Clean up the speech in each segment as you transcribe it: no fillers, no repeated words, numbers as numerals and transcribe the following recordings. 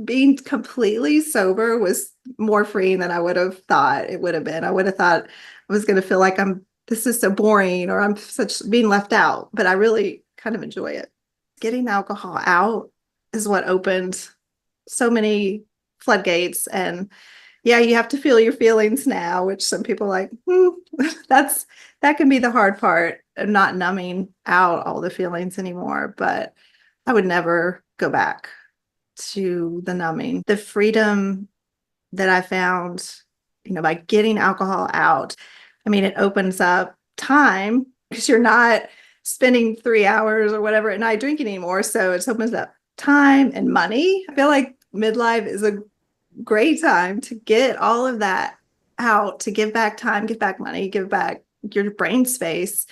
being completely sober was more freeing than I would have thought it would have been. I would have thought I was going to feel like this is so boring or I'm such being left out, but I really kind of enjoy it. Getting alcohol out is what opened so many floodgates. And yeah, you have to feel your feelings now, which some people like, that's, that can be the hard part of not numbing out all the feelings anymore. But I would never go back to the numbing. The freedom that I found, by getting alcohol out, I mean, it opens up time because you're not spending 3 hours or whatever at night drinking anymore. So it opens up time and money. I feel like midlife is a great time to get all of that out, to give back time, give back money, give back your brain space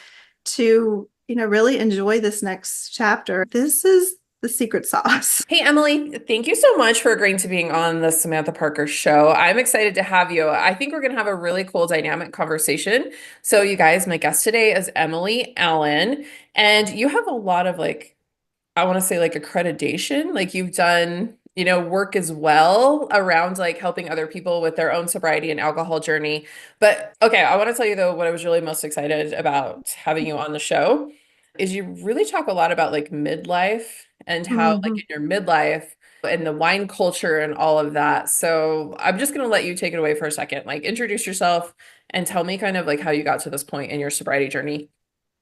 to, really enjoy this next chapter. This is the secret sauce. Hey, Emily, thank you so much for agreeing to being on the Samantha Parker show. I'm excited to have you. I think we're going to have a really cool dynamic conversation. So, you guys, my guest today is Emily Allen, and you have a lot of I want to say accreditation. Like you've done, work as well around helping other people with their own sobriety and alcohol journey. But okay, I want to tell you though, what I was really most excited about having you on the show is you really talk a lot about midlife and how Mhm. in your midlife and the wine culture and all of that. So I'm just going to let you take it away for a second. Introduce yourself and tell me kind of how you got to this point in your sobriety journey.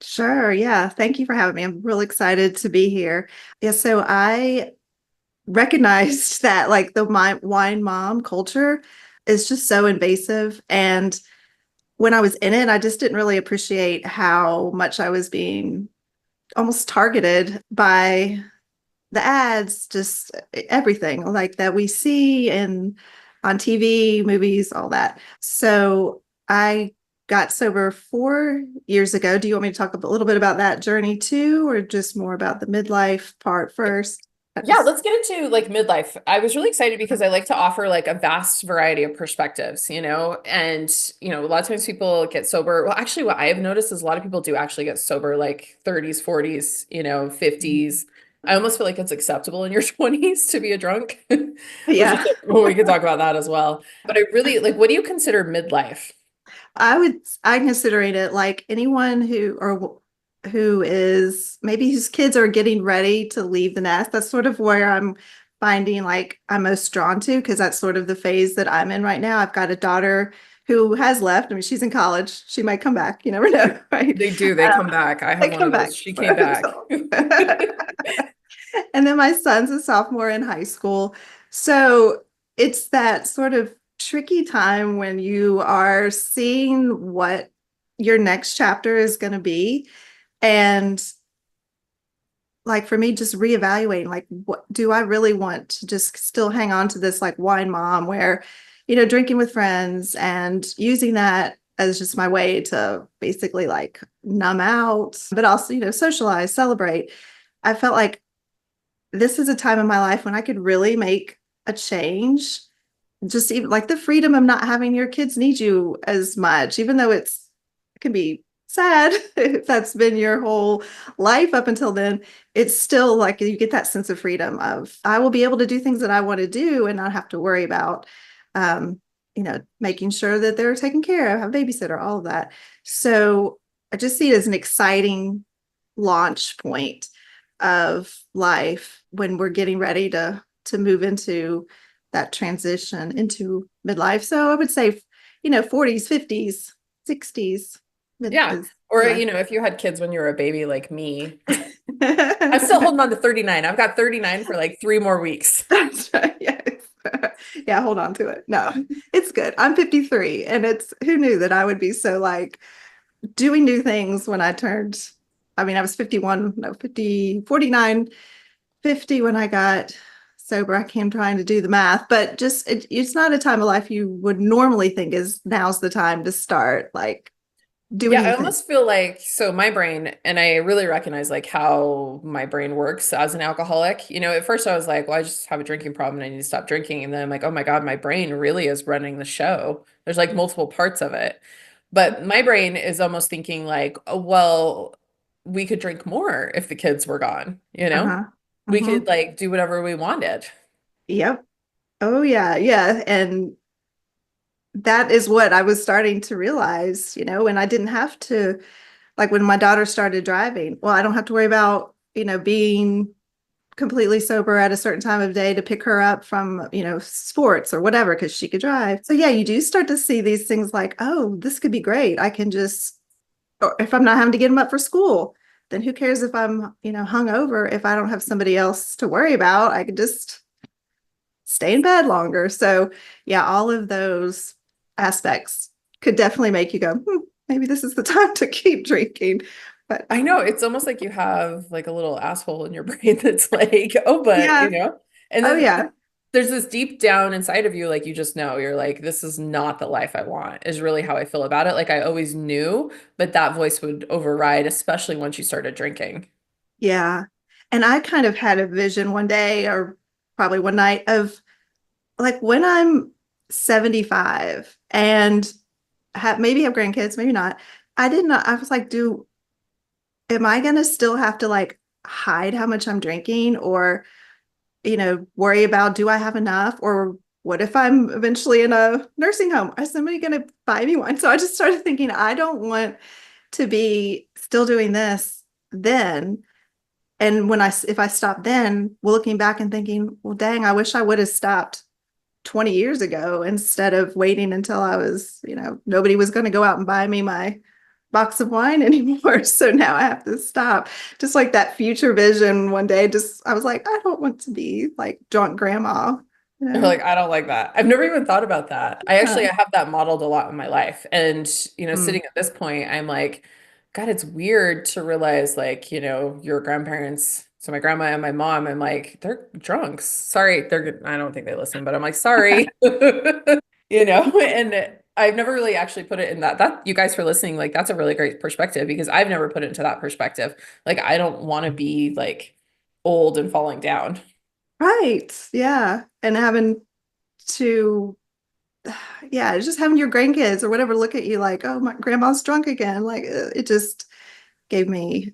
Sure. Yeah. Thank you for having me. I'm really excited to be here. Yeah. So I recognized that the wine mom culture is just so invasive. And when I was in it, I just didn't really appreciate how much I was being almost targeted by the ads, just everything like that we see and on TV, movies, all that. So I got sober 4 years ago. Do you want me to talk a little bit about that journey too, or just more about the midlife part first? Yeah, let's get into midlife. I was really excited because I like to offer a vast variety of perspectives, and a lot of times people get sober. Well, actually, what I have noticed is a lot of people do actually get sober 30s, 40s, 50s. I almost feel like it's acceptable in your 20s to be a drunk, which is Yeah. well, we could talk about that as well. But I really what do you consider midlife? I consider it like anyone who is maybe whose kids are getting ready to leave the nest. That's sort of where I'm finding I'm most drawn to, because that's sort of the phase that I'm in right now. I've got a daughter who has left. I mean, she's in college. She might come back. You never know, right? They do, they come back. I They have one come of back. those. She came back. And then my son's a sophomore in high school. So it's that sort of tricky time when you are seeing what your next chapter is going to be. And for me, just reevaluating, what do I really want to just still hang on to this wine mom where, drinking with friends and using that as just my way to basically numb out, but also, socialize, celebrate. I felt like this is a time in my life when I could really make a change. Just even the freedom of not having your kids need you as much, even though it can be sad if that's been your whole life up until then. It's still you get that sense of freedom of I will be able to do things that I want to do and not have to worry about, making sure that they're taken care of, have a babysitter, all of that. So I just see it as an exciting launch point of life when we're getting ready to move into that transition into midlife. So I would say, 40s, 50s, 60s Yeah. is Or, what I if you had kids when you were a baby like me, I'm still think. holding on to 39. I've got 39 for 3 more weeks. That's right. Yes. Yeah, hold on to it. No, it's good. I'm 53, and it's who knew that I would be so doing new things when I turned, I mean, I was 51, no, 50, 49, 50 when I got sober. I came trying to do the math, but just it's not a time of life you would normally think is now's the time to start doing Yeah, new I things. almost feel so my brain, and I really recognize how my brain works as an alcoholic. At first I was like, well, I just have a drinking problem and I need to stop drinking. And then I'm like, oh my God, my brain really is running the show. There's multiple parts of it. But my brain is almost thinking oh, well, we could drink more if the kids were gone, Uh-huh. We Hmm. could do whatever we wanted. Yep. Oh yeah, yeah. And that is what I was starting to realize, and I didn't have to, like when my daughter started driving, well, I don't have to worry about, being completely sober at a certain time of day to pick her up from, sports or whatever, because she could drive. So yeah, you do start to see these things like, oh, this could be great. I can just, or if I'm not having to get them up for school, then who cares if I'm, hungover if I don't have somebody else to worry about? I could just stay in bed longer. So yeah, all of those aspects could definitely make you go, maybe this is the time to keep drinking. But I know it's almost like you have like a little asshole in your brain that's like, oh, but yeah, and oh then yeah, there's this deep down inside of you, like you just know, you're like, this is not the life I want, is really how I feel about it. Like I always knew, but that voice would override, especially once you started drinking. yeah. And I kind of had a vision one day or probably one night of like when I'm 75 and maybe have grandkids, maybe not. I did not, I was like, am I going to still have to like hide how much I'm drinking or, worry about do I have enough or what if I'm eventually in a nursing home? Is somebody going to buy me one? So I just started thinking, I don't want to be still doing this then. And if I stop then, well, looking back and thinking, well, dang, I wish I would have stopped 20 years ago instead of waiting until I was, nobody was going to go out and buy me my box of wine anymore. So now I have to stop. Just like that future vision one day, I was like, I don't want to be like drunk grandma, you You're know? like, I don't like that. I've never even thought about that. I Uh, have that modeled a lot in my life. And, mm, sitting at this point, I'm like, God, it's weird to realize like, your grandparents, so my grandma and my mom, I'm like, they're drunks. Sorry, I don't think they listen, but I'm like, sorry. And I've never really actually put it in that you guys for listening, like that's a really great perspective because I've never put it into that perspective. Like I don't want to be like old and falling down. right. Yeah. And having to, yeah, just having your grandkids or whatever look at you like, oh, my grandma's drunk again. Like it just gave me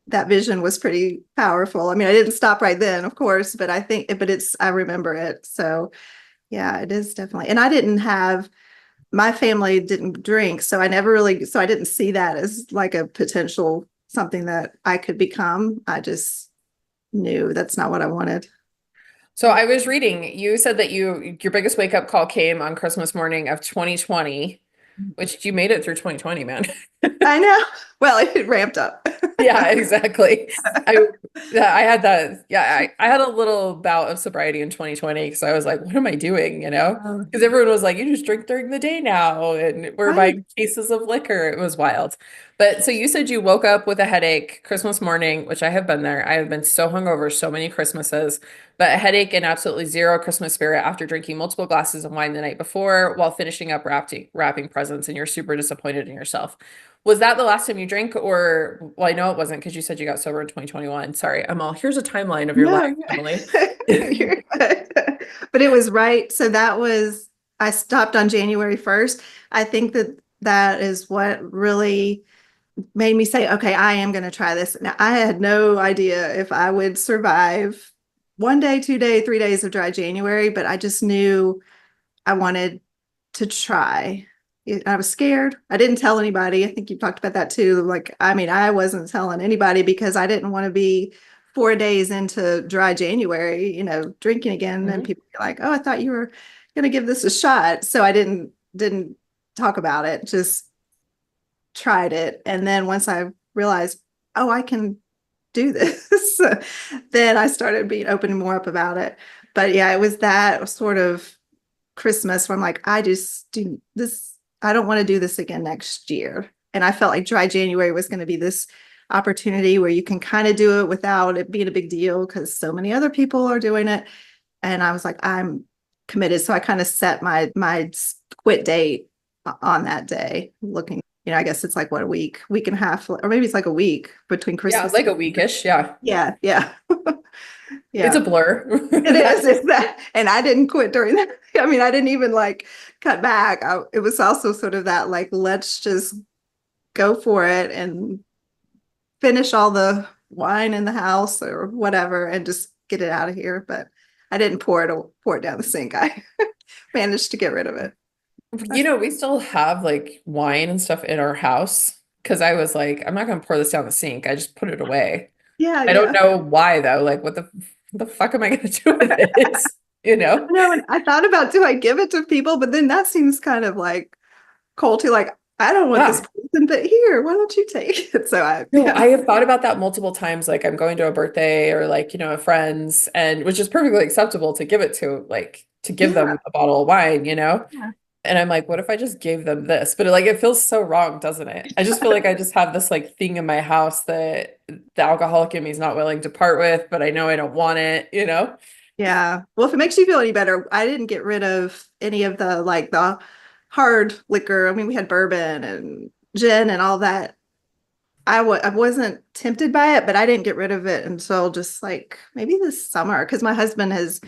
that vision was pretty powerful. I mean, I didn't stop right then, of course, but I remember it. So yeah, it is definitely. And my family didn't drink. So I didn't see that as like a potential something that I could become. I just knew that's not what I wanted. So I was reading, you said that your biggest wake up call came on Christmas morning of 2020, which you made it through 2020, man. I know. Well, it ramped up. Yeah, exactly. I yeah, I had that. Yeah, I had a little bout of sobriety in 2020 because I was like, what am I doing? Oh, Because everyone was like, you just drink during the day now, and we're right. buying cases of liquor. It was wild. But so you said you woke up with a headache Christmas morning, which I have been there. I have been so hungover so many Christmases, but a headache and absolutely zero Christmas spirit after drinking multiple glasses of wine the night before while finishing up wrapping presents, and you're super disappointed in yourself. Was that the last time you drank, or well, I know it wasn't because you said you got sober in 2021. Sorry, I'm all here's a timeline of your life, No, Emily. you're good. But it was right. So I stopped on January 1st. I think that is what really made me say, okay, I am going to try this. Now, I had no idea if I would survive 1 day, 2 day, 3 days of dry January, but I just knew I wanted to try. I was scared. I didn't tell anybody. I think you talked about that too. Like, I mean, I wasn't telling anybody because I didn't want to be 4 days into dry January, drinking again. And Mhm. people be like, oh, I thought you were going to give this a shot. So I didn't talk about it, just tried it. And then once I realized, oh, I can do this, then I started being open and more up about it. But yeah, it was that sort of Christmas where I'm like, I just do this. I don't want to do this again next year. And I felt like dry January was going to be this opportunity where you can kind of do it without it being a big deal because so many other people are doing it. And I was like, I'm committed. So I kind of set my quit date on that day, looking, I guess it's like what, week and a half, or maybe it's like a week between Yeah, Christmas. like a weekish. Yeah, Yeah, yeah. it's Yeah. a blur. It is. It's that. And I didn't quit during that. I mean, I didn't even like cut back. It was also sort of that like, let's just go for it and finish all the wine in the house or whatever and just get it out of here. But I didn't pour it down the sink. I managed to get rid of it. We still have like wine and stuff in our house because I was like, I'm not gonna pour this down the sink. I just put it away. Yeah, I don't yeah. know why though. Like, what the fuck am I gonna do with it? You know? No, and I thought about, do I give it to people? But then that seems kind of like cold too. Like, I don't want this Yeah. person, but here, why don't you take it? So No, yeah. I have thought about that multiple times. Like I'm going to a birthday or like, a friend's and which is perfectly acceptable to give it to like to give Yeah. them a bottle of wine. Yeah. And I'm like, what if I just gave them this? But like it feels so wrong, doesn't it? I just feel like I just have this like thing in my house that the alcoholic in me is not willing to part with, but I know I don't want it? Yeah. Well, if it makes you feel any better, I didn't get rid of any of the like the hard liquor. I mean, we had bourbon and gin and all that. I wasn't tempted by it, but I didn't get rid of it until just like maybe this summer because my husband has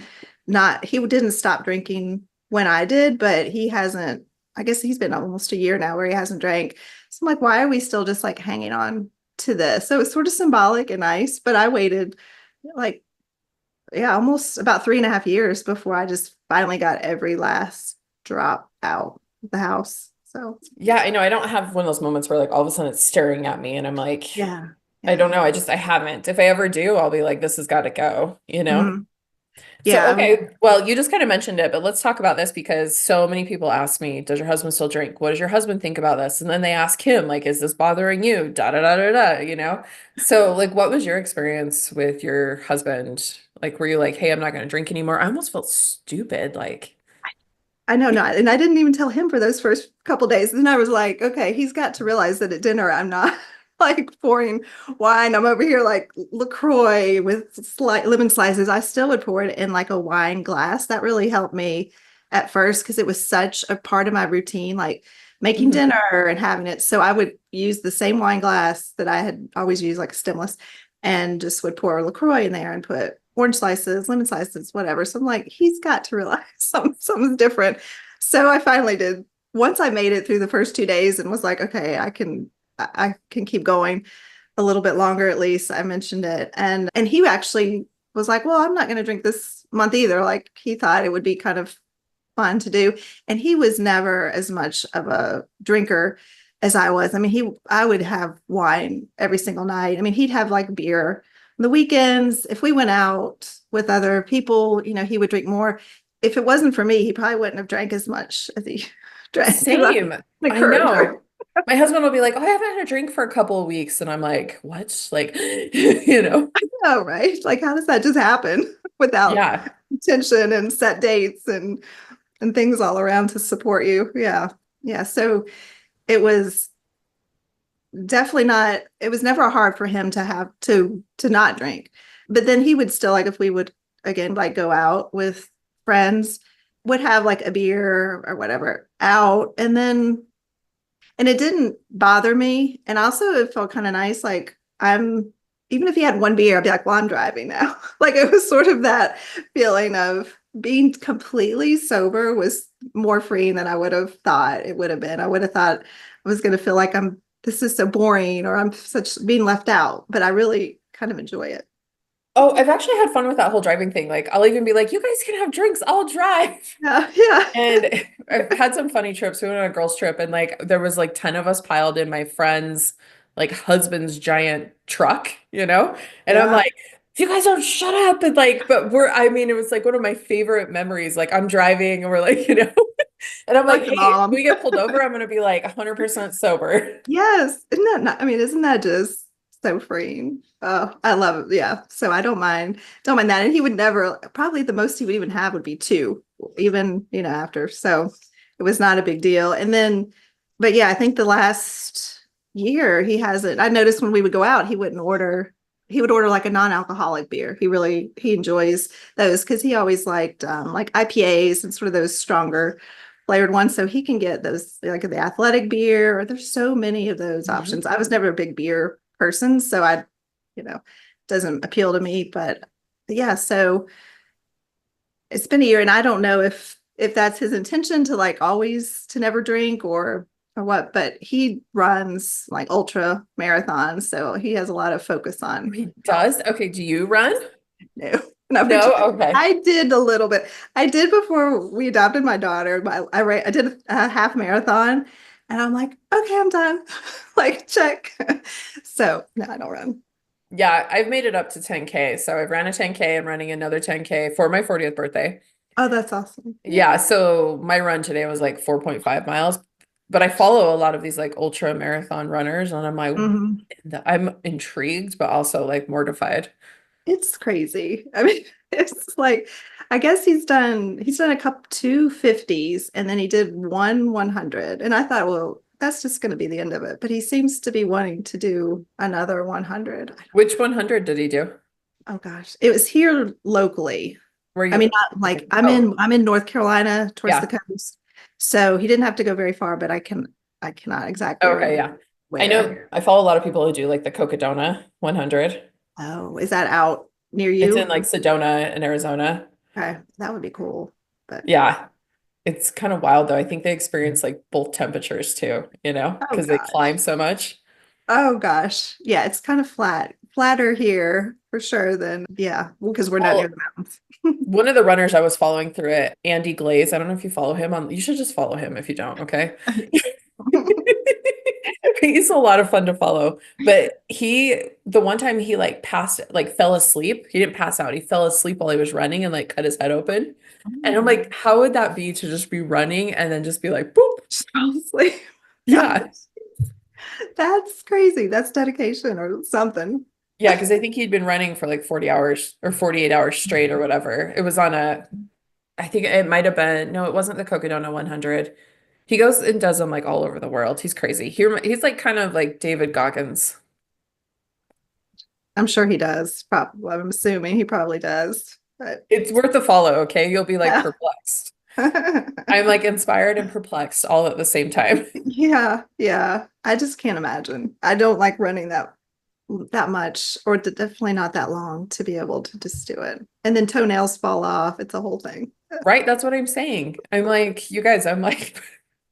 not, he didn't stop drinking when I did, but he hasn't, I guess he's been almost a year now where he hasn't drank. So I'm like, why are we still just like hanging on to this? So it's sort of symbolic and nice, but I waited like, yeah, almost about 3.5 years before I just finally got every last drop out of the house. So Yeah, I know. I don't have one of those moments where like all of a sudden it's staring at me and I'm like, yeah, I yeah. don't know. I haven't. If I ever do, I'll be like, this has got to go? Mhm. So, Yeah, okay, well, you just kind of mentioned it, but let's talk about this because so many people ask me, does your husband still drink? What does your husband think about this? And then they ask him, like, is this bothering you? Da da da da da. So, like, what was your experience with your husband? Like, were you like, hey, I'm not going to drink anymore? I almost felt stupid. Like, I know not. And I didn't even tell him for those first couple days. And then I was like, okay, he's got to realize that at dinner I'm not like pouring wine. I'm over here like LaCroix with lemon slices. I still would pour it in like a wine glass. That really helped me at first because it was such a part of my routine, like making mhm. dinner and having it. So I would use the same wine glass that I had always used, like a stemless, and just would pour LaCroix in there and put orange slices, lemon slices, whatever. So I'm like, he's got to realize something's different. So I finally did. Once I made it through the first 2 days and was like, okay, I can keep going a little bit longer at least. I mentioned it. And he actually was like, well, I'm not going to drink this month either. Like he thought it would be kind of fun to do. And he was never as much of a drinker as I was. I mean, I would have wine every single night. I mean, he'd have like beer on the weekends. If we went out with other people, he would drink more. If it wasn't for me, he probably wouldn't have drank as much as he drank because I'm Same. an I encourager. know. My husband will be like, oh, I haven't had a drink for a couple of weeks. And I'm like, what? Like, you know? Oh, right. Like, how does that just happen without Yeah. intention and set dates and things all around to support you? Yeah. Yeah. So it was definitely not, it was never hard for him to have to not drink. But then he would still, like, if we would again like go out with friends, would have like a beer or whatever out, and it didn't bother me. And also it felt kind of nice. Like, I'm, even if he had one beer, I'd be like, well, I'm driving now. Like, it was sort of that feeling of being completely sober was more freeing than I would have thought it would have been. I would have thought I was going to feel like this is so boring or I'm such being left out, but I really kind of enjoy it. Oh, I've actually had fun with that whole driving thing. Like, I'll even be like, you guys can have drinks, I'll drive. Yeah. Yeah. And I've had some funny trips. We went on a girls' trip, and like, there was like 10 of us piled in my friend's like husband's giant truck. And I'm Yeah. like, if you guys don't shut up. And like, I mean, it was like one of my favorite memories. Like, I'm driving, and we're like. And I'm like, Like the hey, if mom. we get pulled over, I'm going to be like 100% sober. Yes. Isn't that not, I mean, isn't that just so freeing? Oh, I love it. Yeah. So I don't mind that. And he would never, probably the most he would even have would be two, even, after. So it was not a big deal. And then, but yeah, I think the last year he hasn't, I noticed when we would go out, he would order like a non-alcoholic beer. He enjoys those because he always liked like IPAs and sort of those stronger flavored ones. So he can get those like the athletic beer, or there's so many of those Mhm. options. I was never a big beer person, so you know, doesn't appeal to me. But yeah, so it's been a year and I don't know if that's his intention to like always to never drink or what, but he runs like ultra marathons, so he has a lot of focus on He does. Okay. Do you run? no. No, I'm No? kidding. Okay. I did a little bit. I did before we adopted my daughter. I did a half marathon, and I'm like, okay, I'm done. Like, check. So no, I don't run. Yeah, I've made it up to 10K. So I've ran a 10K. I'm running another 10K for my 40th birthday. Oh, that's awesome. Yeah. Yeah, so my run today was like 4.5 miles, but I follow a lot of these like ultra marathon runners, and I'm like, Mhm. I'm intrigued, but also like mortified. It's crazy. I mean, it's like I guess he's done a couple 250s and then he did 100. And I thought, well, that's just going to be the end of it. But he seems to be wanting to do another 100. Which 100 did he do? Oh gosh, it was here locally. Were I mean, you? not like Okay. I'm Oh, in North Carolina towards the yeah. coast. So he didn't have to go very far, but I cannot exactly Okay, remember yeah. I know where. I follow a lot of people who do like the Cocodona 100. Oh, is that out near It's in you? like Sedona in Arizona. Okay, that would be cool. But Yeah. It's kind of wild though. I think they experience like both temperatures too, oh because they climb gosh. so much. Oh gosh. Yeah, it's kind of flatter here for sure than yeah, because we're not near Well, the mountains. one of the runners I was following through it, Andy Glaze. I don't know if you follow him on, you should just follow him if you don't, okay? He's a lot of fun to follow. But the one time he like like fell asleep, he didn't pass out. He fell asleep while he was running and like cut his head open. And I'm like, how would that be to just be running and then just be like, boop? Honestly, gosh, Yeah. that's crazy. That's dedication or something. Yeah, because I think he'd been running for like 40 hours or 48 hours straight or whatever. It was on I think it might have been, no, it wasn't the Cocodona 100. He goes and does them like all over the world. He's crazy. He's like kind of like David Goggins. I'm sure he does. Probably. I'm assuming he probably does. But It's worth a follow, okay? You'll be like yeah. perplexed. I'm like inspired and perplexed all at the same time. Yeah, yeah. I just can't imagine. I don't like running that much or definitely not that long to be able to just do it. And then toenails fall off. It's a whole thing. Right? That's what I'm saying. I'm like, you guys, I'm like,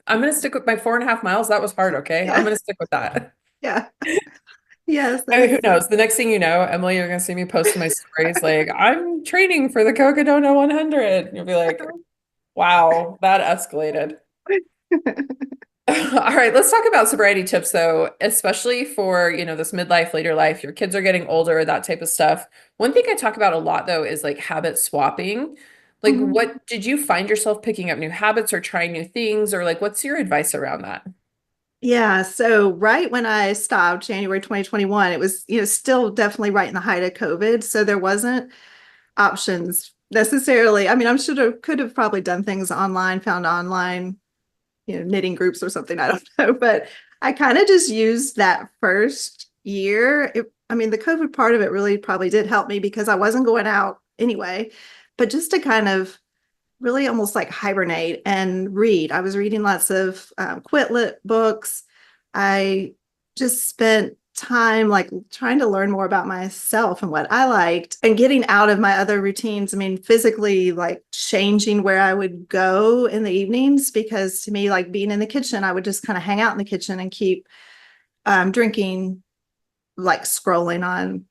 I'm gonna stick with my 4.5 miles. That was hard, okay? I'm Yeah. gonna stick with that. Yeah. Yes, I mean, who that's knows? The next thing you know, Emily, you're gonna see me post my stories like, I'm training for the Cocodona 100. You'll be like, wow, that escalated. All right, let's talk about sobriety tips though, especially for, this midlife, later life, your kids are getting older, that type of stuff. One thing I talk about a lot though is like habit swapping. Like, Mhm. what did you find yourself picking up new habits or trying new things, or like what's your advice around that? Yeah, so right when I stopped, January 2021, it was, still definitely right in the height of COVID. So there wasn't options necessarily. I mean, I'm sure could have probably done things online, found online, knitting groups or something. I don't know. But I kind of just used that first year. I mean, the COVID part of it really probably did help me because I wasn't going out anyway, but just to kind of really almost like hibernate and read. I was reading lots of quit lit books. I just spent time like trying to learn more about myself and what I liked and getting out of my other routines. I mean, physically, like changing where I would go in the evenings, because to me, like being in the kitchen, I would just kind of hang out in the kitchen and keep drinking, like scrolling on,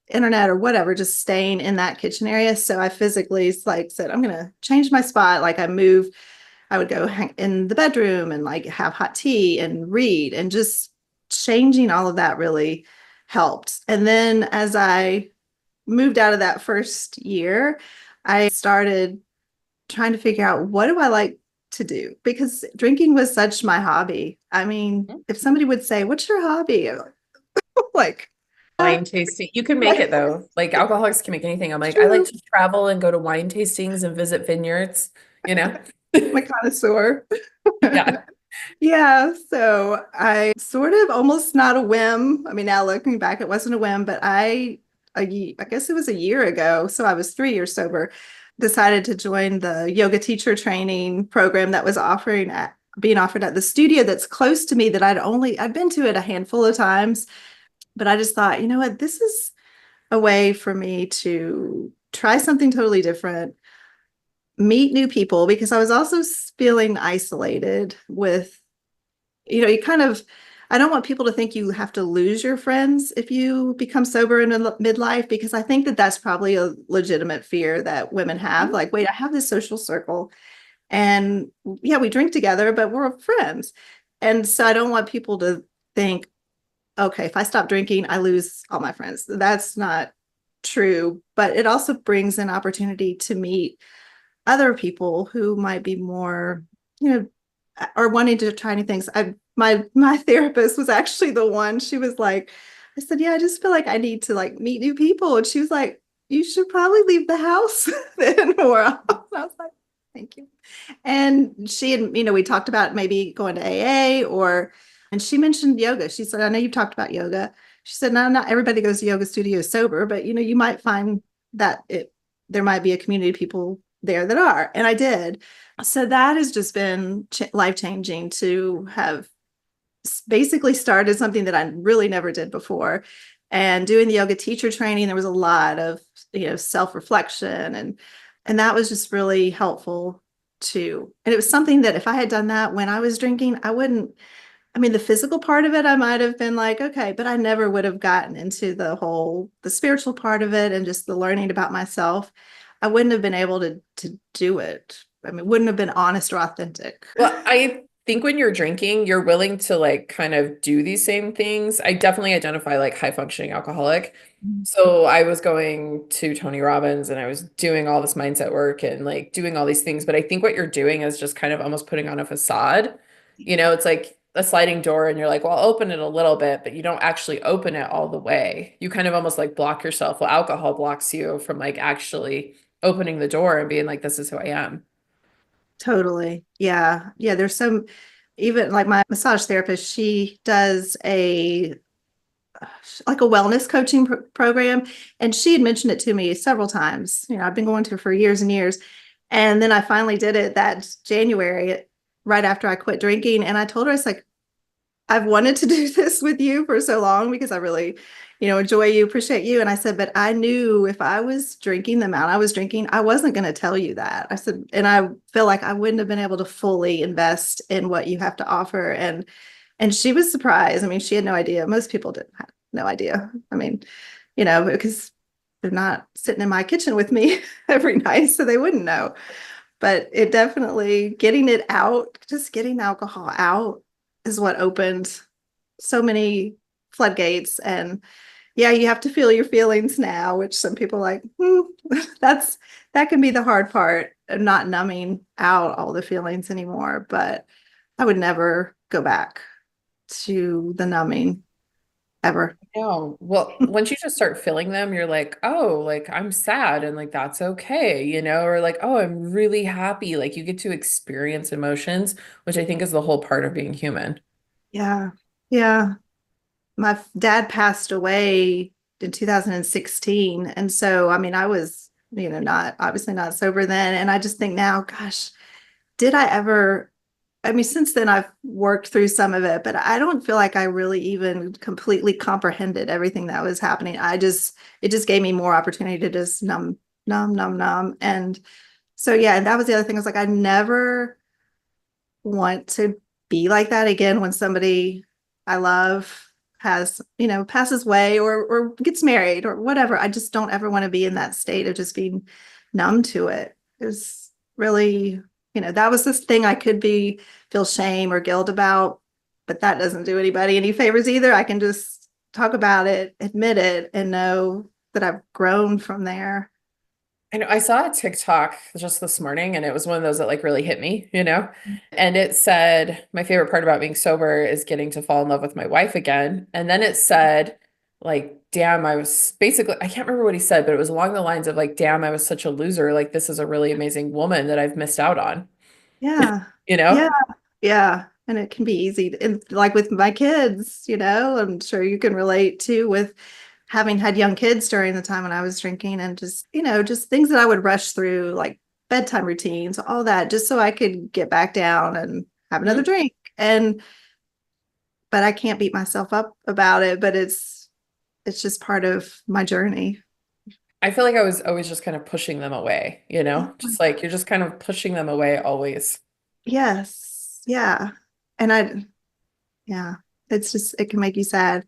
internet or whatever, just staying in that kitchen area. So I physically like said, I'm gonna change my spot. Like I would go hang in the bedroom and like have hot tea and read, and just changing all of that really helped. And then as I moved out of that first year, I started trying to figure out, what do I like to do? Because drinking was such my hobby. I mean, if somebody would say, what's your hobby? Like, uh, Wine tasting. You can make like it though. Like alcoholics can make anything. I'm like, I like true. to travel and go to wine tastings and visit vineyards, you know? I'm a connoisseur. Yeah. Yeah, so I sort of almost not a whim. I mean, now looking back, it wasn't a whim, but I guess it was a year ago, so I was 3 years sober, decided to join the yoga teacher training program that was being offered at the studio that's close to me, that I'd been to it a handful of times, but I just thought, you know what, this is a way for me to try something totally different, meet new people, because I was also feeling isolated with, you kind of, I don't want people to think you have to lose your friends if you become sober in midlife, because I think that that's probably a legitimate fear that women have. Like, wait, I have this social circle and yeah, we drink together, but we're friends. And so I don't want people to think, okay, if I stop drinking, I lose all my friends. That's not true. But it also brings an opportunity to meet other people who might be more, you know, are wanting to try new things. My therapist was actually the one. She was like, I said, yeah, I just feel like I need to like meet new people. And she was like, you should probably leave the house then more often. I was like, thank you. And she and we talked about maybe going to AA and she mentioned yoga. She said, I know you've talked about yoga. She said, no, not everybody goes to yoga studio sober, but you might find that there might be a community of people there that are. And I did. So that has just been life changing to have basically started something that I really never did before. And doing the yoga teacher training, there was a lot of self-reflection and that was just really helpful too. And it was something that if I had done that when I was drinking, I wouldn't. I mean, the physical part of it, I might have been like, okay, but I never would have gotten into the spiritual part of it and just the learning about myself. I wouldn't have been able to do it. I mean, wouldn't have been honest or authentic. Well, I think when you're drinking, you're willing to like kind of do these same things. I definitely identify like high functioning alcoholic. So I was going to Tony Robbins and I was doing all this mindset work and like doing all these things. But I think what you're doing is just kind of almost putting on a facade. It's like a sliding door and you're like, well, I'll open it a little bit, but you don't actually open it all the way. You kind of almost like block yourself. Well, alcohol blocks you from like actually opening the door and being like, this is who I am. Totally. Yeah. Yeah. There's some, even like my massage therapist, she does like a wellness coaching program. And she had mentioned it to me several times. I've been going to her for years and years. And then I finally did it that January, right after I quit drinking. And I told her, I was like, I've wanted to do this with you for so long because I really, enjoy you, appreciate you. And I said, but I knew if I was drinking the amount I was drinking, I wasn't going to tell you that. I said, and I feel like I wouldn't have been able to fully invest in what you have to offer. And she was surprised. I mean, she had no idea. Most people didn't have no idea. I mean, because they're not sitting in my kitchen with me every night, so they wouldn't know. But it definitely getting it out, just getting alcohol out is what opened so many floodgates. And yeah, you have to feel your feelings now, which some people are like, that's that can be the hard part of not numbing out all the feelings anymore. But I would never go back to the numbing ever. No. Well, once you just start feeling them, you're like, oh, like I'm sad and like that's okay, or like, oh, I'm really happy. Like you get to experience emotions, which I think is the whole part of being human. Yeah. Yeah. My dad passed away in 2016. And so, I mean, I was, not obviously not sober then. And I just think now, gosh, did I ever? I mean, since then I've worked through some of it, but I don't feel like I really even completely comprehended everything that was happening. It just gave me more opportunity to just numb, numb, numb, numb. And so, yeah, and that was the other thing. I was like, I never want to be like that again when somebody I love passes away or gets married or whatever. I just don't ever want to be in that state of just being numb to it. It was really, that was this thing I could feel shame or guilt about, but that doesn't do anybody any favors either. I can just talk about it, admit it, and know that I've grown from there. I know I saw a TikTok just this morning and it was one of those that like really hit me. And it said, my favorite part about being sober is getting to fall in love with my wife again. And then it said, like, damn, I was basically, I can't remember what he said, but it was along the lines of like, damn, I was such a loser. Like, this is a really amazing woman that I've missed out on, Yeah. you Yeah. know? Yeah. And it can be easy. And like with my kids, I'm sure you can relate to with having had young kids during the time when I was drinking and just, just things that I would rush through, like bedtime routines, all that, just so I could get back down and have another Mhm. drink. But I can't beat myself up about it, but it's just part of my journey. I feel like I was always just kind of pushing them away. Just like you're just kind of pushing them away always. Yes. Yeah. And yeah. It's just, it can make you sad.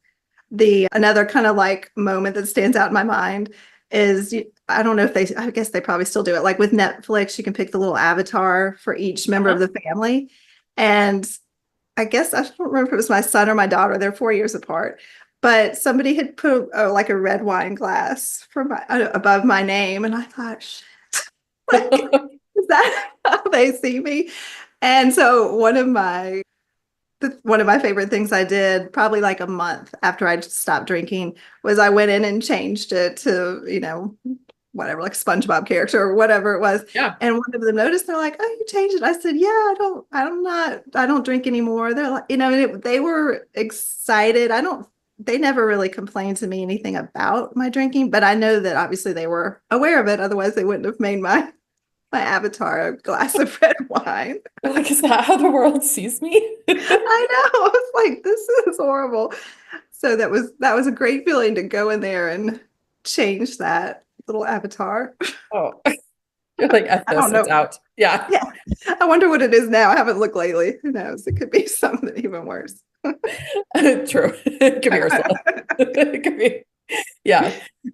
The another kind of like moment that stands out in my mind is I don't know if they, I guess they probably still do it. Like with Netflix, you can pick the little avatar for each member of Uh-huh. the family. And I guess I don't remember if it was my son or my daughter. They're 4 years apart, but somebody had put like a red wine glass for my above my name, and I thought, shit, like, is that how they see me? And so one of my favorite things I did probably like a month after I stopped drinking was I went in and changed it to, whatever, like SpongeBob character or whatever it was. Yeah. And one of them noticed, they're like, "Oh, you changed it." I said, "Yeah, I don't drink anymore." They're like, they were excited. They never really complained to me anything about my drinking, but I know that obviously they were aware of it. Otherwise, they wouldn't have made my avatar a glass of red wine. Like, is that how the world sees me? I know. It's like, this is horrible. So that was a great feeling to go in there and change that little avatar. Oh, you're like, F I this, don't it's know. out. Yeah. Yeah. I wonder what it is now. I haven't looked lately. Who knows? It could be something even worse. True. It could be Ursula. It could be. Yeah.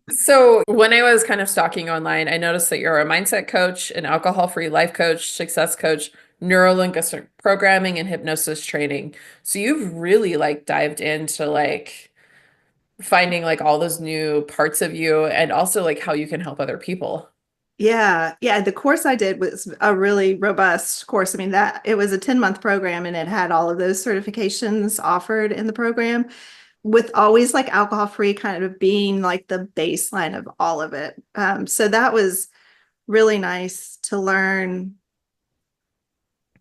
So when I was kind of stalking online, I noticed that you're a mindset coach, an alcohol-free life coach, success coach, neuro-linguistic programming, and hypnosis training. So you've really like dived into like finding like all those new parts of you and also like how you can help other people. Yeah. Yeah. The course I did was a really robust course. I mean, that it was a 10-month program and it had all of those certifications offered in the program, with always like alcohol free kind of being like the baseline of all of it. So that was really nice to learn.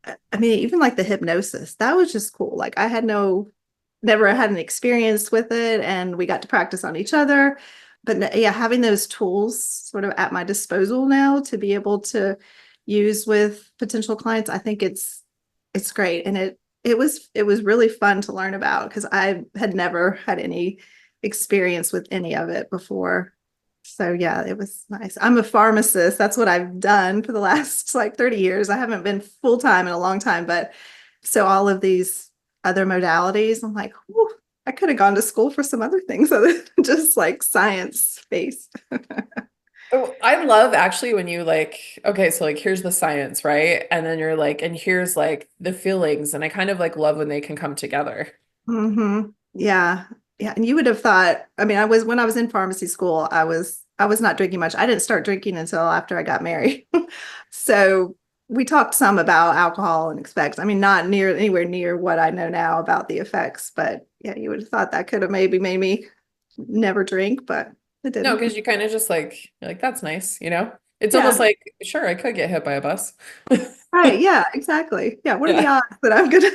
I mean, even like the hypnosis, that was just cool. Like I had never had an experience with it, and we got to practice on each other. But yeah, having those tools sort of at my disposal now to be able to use with potential clients, I think it's great. And it was really fun to learn about because I had never had any experience with any of it before. So yeah, it was nice. I'm a pharmacist. That's what I've done for the last like 30 years. I haven't been full time in a long time, but so all of these other modalities, I'm like, "Whew, I could have gone to school for some other things other than just like science based." Oh, I love actually when you like, okay, so like here's the science, right? And then you're like, and here's like the feelings. And I kind of like love when they can come together. Yeah. Yeah. And you would have thought, I mean, when I was in pharmacy school, I was not drinking much. I didn't start drinking until after I got married. So we talked some about alcohol and effects. I mean, not anywhere near what I know now about the effects, but yeah, you would have thought that could have maybe made me never drink, but it No, didn't. because you kind of just like, you're like, that's nice, you know? It's almost Yeah. like, sure, I could get hit by a bus. Right. Yeah, exactly. Yeah. What are the Yeah. odds that I'm gonna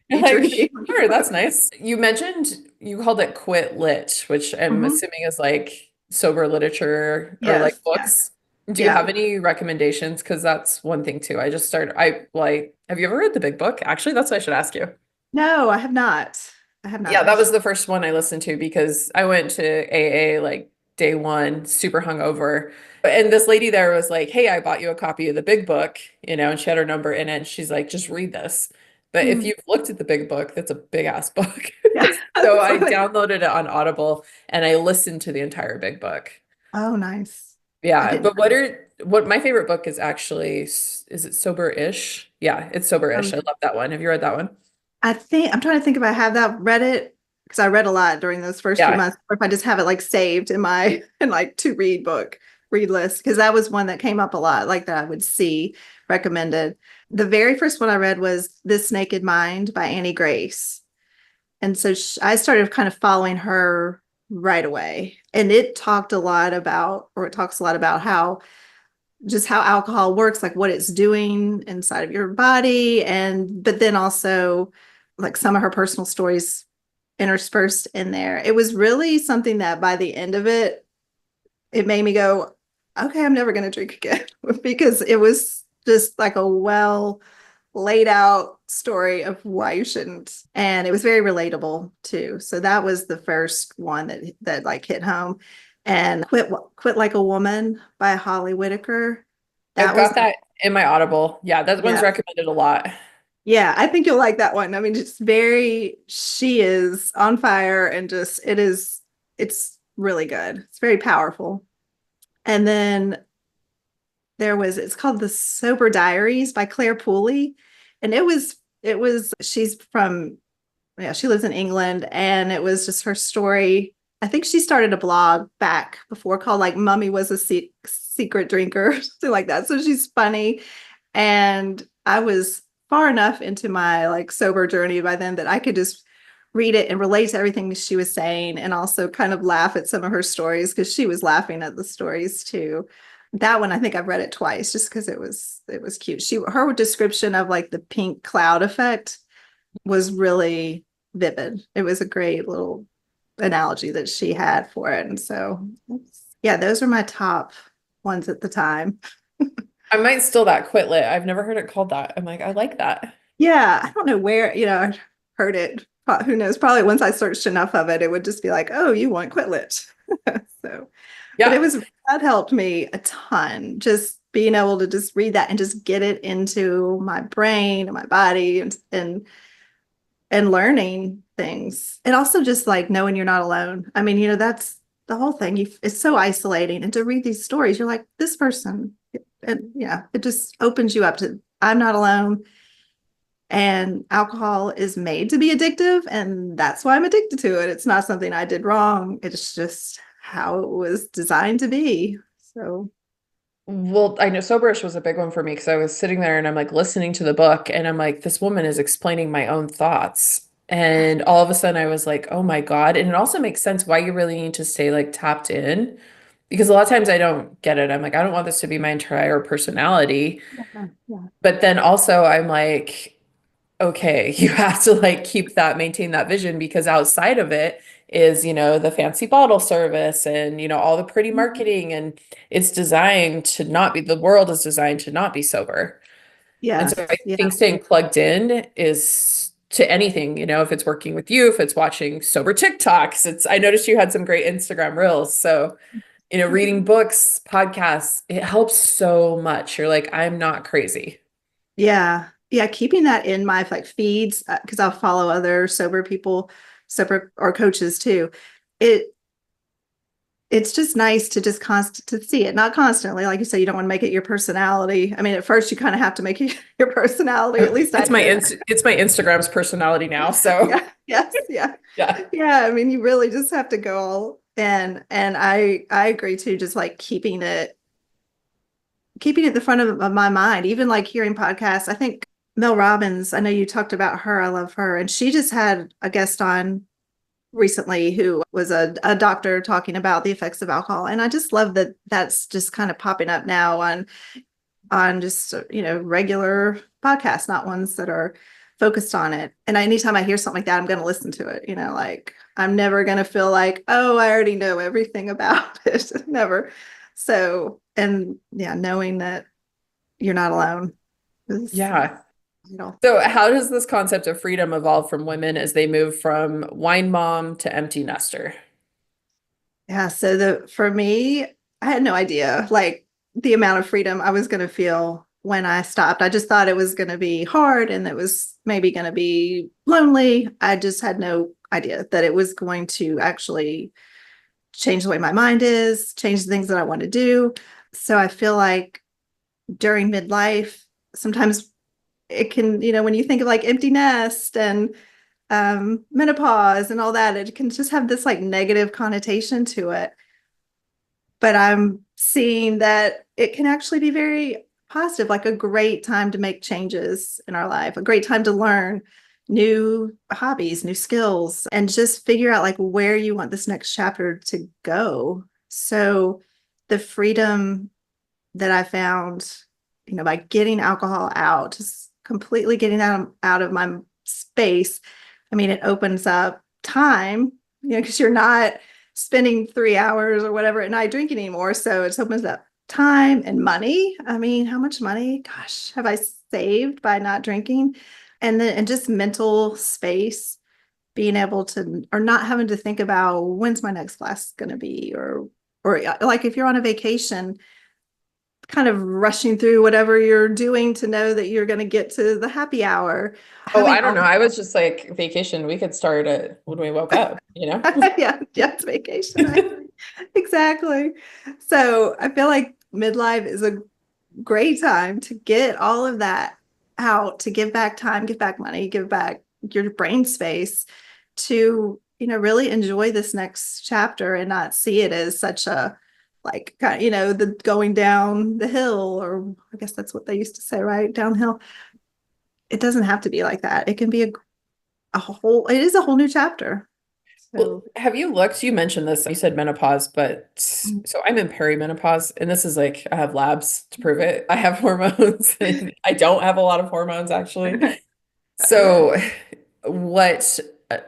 You're be like, drinking? sure, that's nice. You mentioned you called it Quit Lit, which I'm Mhm. assuming is like sober literature or like Yes. Yeah. books. Do you have Yeah. any recommendations? Because that's one thing too. I just started, I like, have you ever read the Big Book? Actually, that's what I should ask you. No, I have not. I have Yeah, not. that was the first one I listened to because I went to AA like day one, super hungover. And this lady there was like, "Hey, I bought you a copy of the Big Book, you know," and she had her number in it. And she's like, "Just read this." But if Hmm. you've looked at the Big Book, that's a big ass book. Yeah. So That's I what downloaded it on Audible and I listened to the entire Big Book. Oh, nice. I Yeah, didn't but what my favorite book is actually, is it Sober-ish? Yeah, it's Sober-ish. I know. love that one. Have you read that one? I think I'm trying to think if I have that read it because I read a lot during those first few Yeah. months, or if I just have it like saved in my in like to read list because that was one that came up a lot, like that I would see recommended. The very first one I read was This Naked Mind by Annie Grace. And so I started kind of following her right away. And it talked a lot about, or it talks a lot about how just how alcohol works, like what it's doing inside of your body. But then also like some of her personal stories interspersed in there. It was really something that by the end of it, it made me go, okay, I'm never going to drink again because it was just like a well laid out story of why you shouldn't. And it was very relatable too. So that was the first one that like hit home. And Quit Like a Woman by Holly Whitaker. I've That was got that in my Audible. Yeah, that one's yeah. recommended a lot. Yeah, I think you'll like that one. I mean, just very, she is on fire and just, it's really good. It's very powerful. And then it's called The Sober Diaries by Claire Pooley. And she's from, yeah, she lives in England, and it was just her story. I think she started a blog back before called like Mummy Was a Secret Drinker, something like that. So she's funny. And I was far enough into my like sober journey by then that I could just read it and relate to everything she was saying, and also kind of laugh at some of her stories because she was laughing at the stories too. That one, I think I've read it twice just because it was cute. Her description of like the pink cloud effect was really vivid. It was a great little analogy that she had for it. And so, yeah, those are my top ones at the time. I might steal that quit lit. I've never heard it called that. I'm like, I like that. Yeah, I don't know where, I heard it. Who knows? Probably once I searched enough of it, it would just be like, oh, you want Quitlet. So, but Yeah. that helped me a ton. Just being able to just read that and just get it into my brain and my body, and learning things. And also just like knowing you're not alone. I mean, that's the whole thing. It's so isolating. And to read these stories, you're like, this person. And yeah, it just opens you up to, I'm not alone. And alcohol is made to be addictive. And that's why I'm addicted to it. It's not something I did wrong. It's just how it was designed to be. So, Well, I know Soberish was a big one for me because I was sitting there and I'm like listening to the book and I'm like, this woman is explaining my own thoughts. And all of a sudden I was like, oh my God. And it also makes sense why you really need to stay like tapped in because a lot of times I don't get it. I'm like, I don't want this to be my entire personality. yeah, yeah, But then also I'm like, okay, you have to like keep that, maintain that vision because outside of it is, the fancy bottle service and, all the pretty marketing and it's designed to not be, the world is designed to not be sober. And so I yes, yeah, think staying plugged in is to anything, if it's working with you, if it's watching sober TikToks, I noticed you had some great Instagram reels. So, reading books, podcasts, it helps so much. You're like, I'm not crazy. yeah, yeah. Keeping that in my like feeds, because I'll follow other sober people, sober or coaches too. It it's just nice to just to see it, not constantly. Like you say, you don't want to make it your personality. I mean, at first you kind of have to make it your personality. At least I did. It's my Instagram's personality now. So Yeah, yes, yeah. yeah. Yeah, I mean, you really just have to go all and I agree too, just like keeping it the front of my mind, even like hearing podcasts. I think Mel Robbins, I know you talked about her. I love her. And she just had a guest on recently who was a doctor talking about the effects of alcohol. And I just love that that's just kind of popping up now on just regular podcasts, not ones that are focused on it. And anytime I hear something like that, I'm going to listen to it. Like I'm never going to feel like, oh, I already know everything about it. Never. So, and yeah, knowing that you're not alone is, Yeah. you know, So how does this concept of freedom evolve from women as they move from wine mom to empty nester? yeah. So for me, I had no idea like the amount of freedom I was going to feel when I stopped. I just thought it was going to be hard and it was maybe going to be lonely. I just had no idea that it was going to actually change the way my mind is, change the things that I want to do. So I feel like during midlife, sometimes it can, when you think of like empty nest and menopause and all that, it can just have this like negative connotation to it. But I'm seeing that it can actually be very positive, like a great time to make changes in our life, a great time to learn new hobbies, new skills, and just figure out like where you want this next chapter to go. So the freedom that I found, by getting alcohol out, just completely getting out of my space. I mean, it opens up time, because you're not spending 3 hours or whatever at night drinking anymore. So it opens up time and money. I mean, how much money, gosh, have I saved by not drinking? And just mental space, being able to, or not having to think about when's my next class going to be, or like if you're on a vacation, kind of rushing through whatever you're doing to know that you're going to get to the happy hour. Oh, Having I don't all know. I was just like vacation. We could start at when we woke up, you know? yeah, yeah, it's vacation, right? Exactly. So I feel like midlife is a great time to get all of that out, to give back time, give back money, give back your brain space to, really enjoy this next chapter and not see it as such a like, the going down the hill, or I guess that's what they used to say, right? Downhill. It doesn't have to be like that. It can be it is a whole new chapter. Well, So, have you looked? You mentioned this, you said menopause, but so I'm in perimenopause, and this is like I have labs to prove it. I have hormones, and I don't have a lot of hormones actually. So, what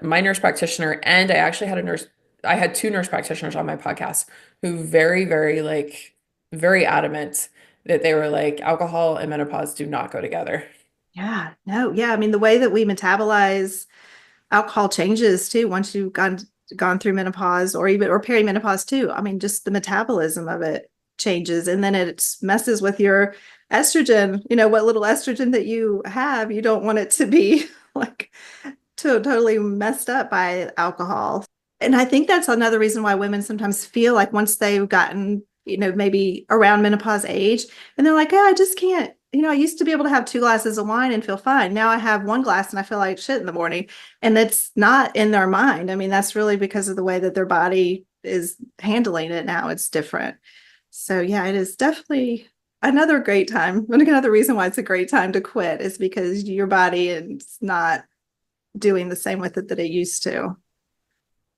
my nurse practitioner, and I actually had a nurse, I had two nurse practitioners on my podcast who very like very adamant that they were like alcohol and menopause do not go together. yeah, no, yeah. I mean, the way that we metabolize alcohol changes too once you've gone through menopause, or perimenopause too. I mean, just the metabolism of it changes, and then it messes with your estrogen. What little estrogen that you have, you don't want it to be like totally messed up by alcohol. And I think that's another reason why women sometimes feel like once they've gotten, maybe around menopause age, and they're like, oh, I just can't. I used to be able to have 2 glasses of wine and feel fine. Now I have 1 glass and I feel like shit in the morning. And it's not in their mind. I mean, that's really because of the way that their body is handling it now. It's different. So, yeah, it is definitely another great time. Another reason why it's a great time to quit is because your body is not doing the same with it that it used to.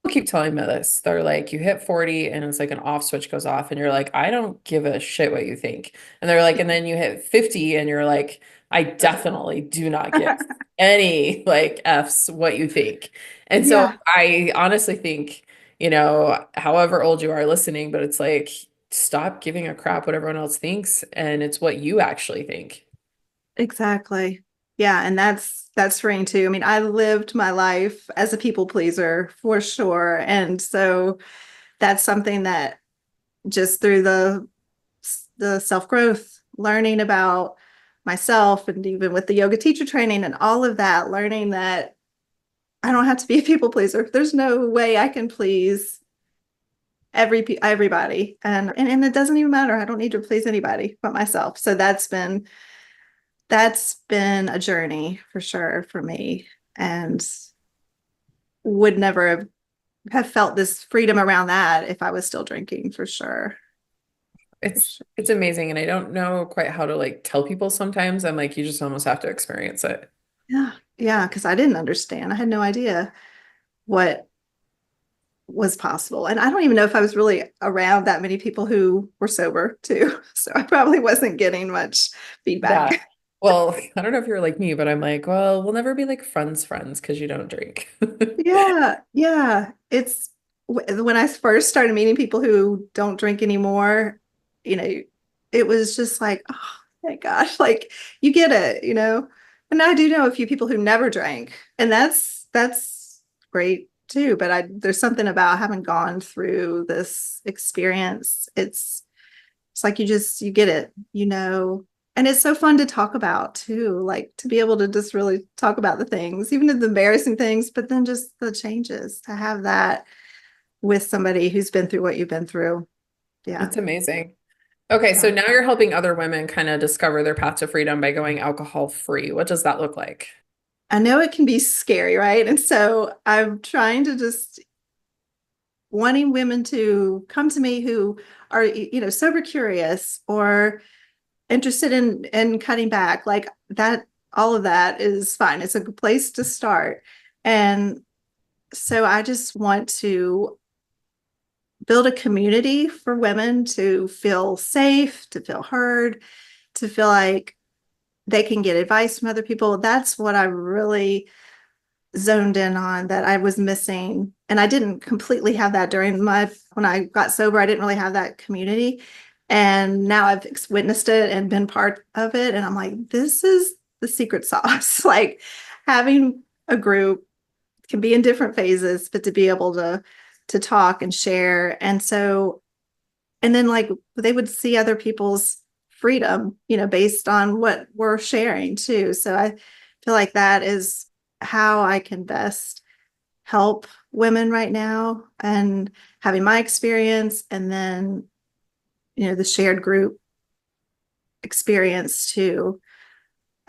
People keep telling me this. They're like, you hit 40 and it's like an off switch goes off, and you're like, I don't give a shit what you think. And they're like, and then you hit 50 and you're like, I definitely do not give any like F's what you think. And so Yeah, I honestly think, however old you are listening, but it's like, stop giving a crap what everyone else thinks, and it's what you actually think. exactly. Yeah, and that's freeing too. I mean, I lived my life as a people pleaser for sure. And so that's something that just through the self-growth, learning about myself, and even with the yoga teacher training and all of that, learning that I don't have to be a people pleaser. There's no way I can please everybody. And it doesn't even matter. I don't need to please anybody but myself. So that's been a journey for sure for me, and would never have felt this freedom around that if I was still drinking, for sure. For sure. It's amazing, and I don't know quite how to like tell people sometimes. I'm like, you just almost have to experience it. Yeah. Yeah. Because I didn't understand. I had no idea what was possible. And I don't even know if I was really around that many people who were sober too. So I probably wasn't getting much Yeah. feedback. Well, I don't know if you're like me, but I'm like, well, we'll never be like friends because you don't drink. Yeah. Yeah. When I first started meeting people who don't drink anymore, you know, it was just like, oh my gosh, like you get it. And I do know a few people who never drank, and that's great too. But there's something about having gone through this experience. It's like you get it. And it's so fun to talk about too, like to be able to just really talk about the things, even the embarrassing things, but then just the changes, to have that with somebody who's been through what you've been through. Yeah. It's amazing. Okay, so Yeah. now you're helping other women kind of discover their path to freedom by going alcohol free. What does that look like? I know it can be scary, right? And so I'm trying to just wanting women to come to me who are, sober curious or interested in cutting back, like that. All of that is fine. It's a good place to start. And so I just want to build a community for women to feel safe, to feel heard, to feel like they can get advice from other people. That's what I really zoned in on, that I was missing. And I didn't completely have that when I got sober. I didn't really have that community. And now I've witnessed it and been part of it. And I'm like, this is the secret sauce. Like having a group can be in different phases, but to be able to talk and share. And then like they would see other people's freedom, based on what we're sharing too. So I feel like that is how I can best help women right now, and having my experience, and then, the shared group experience too,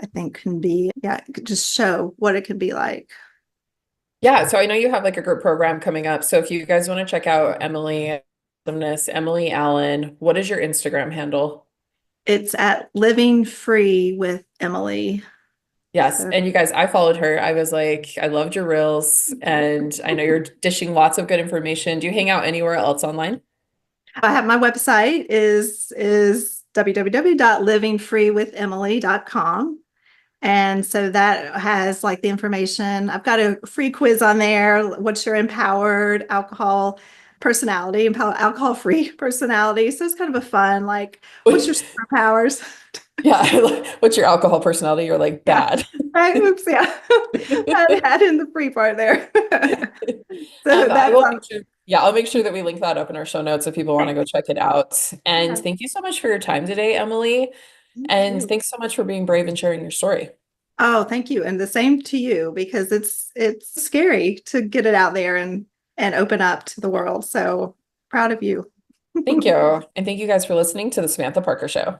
I think can be, yeah, just show what it can be like. Yeah, so I know you have like a group program coming up. So if you guys want to check out Emily Allen, what is your Instagram handle? It's at Living Free with Emily. Yes, So and you guys, I followed her. I was like, I loved your reels, and I know you're dishing lots of good information. Do you hang out anywhere else online? I have my website is www.livingfreewithemily.com. And so that has like the information. I've got a free quiz on there. What's your empowered alcohol personality, alcohol free personality? So it's kind of a fun, like, what's your superpowers? Yeah, what's your alcohol personality? You're like Yeah. bad. Oops, yeah. I had in the free part there. So I that's will on. make sure. Yeah, I'll make sure that we link that up in our show notes if people want to go check it out. And Yeah. thank you so much for your time today, Emily. Thank And you. thanks so much for being brave and sharing your story. Oh, thank you. And the same to you, because it's scary to get it out there and open up to the world. So proud of you. Thank you. And thank you guys for listening to the Samantha Parker Show.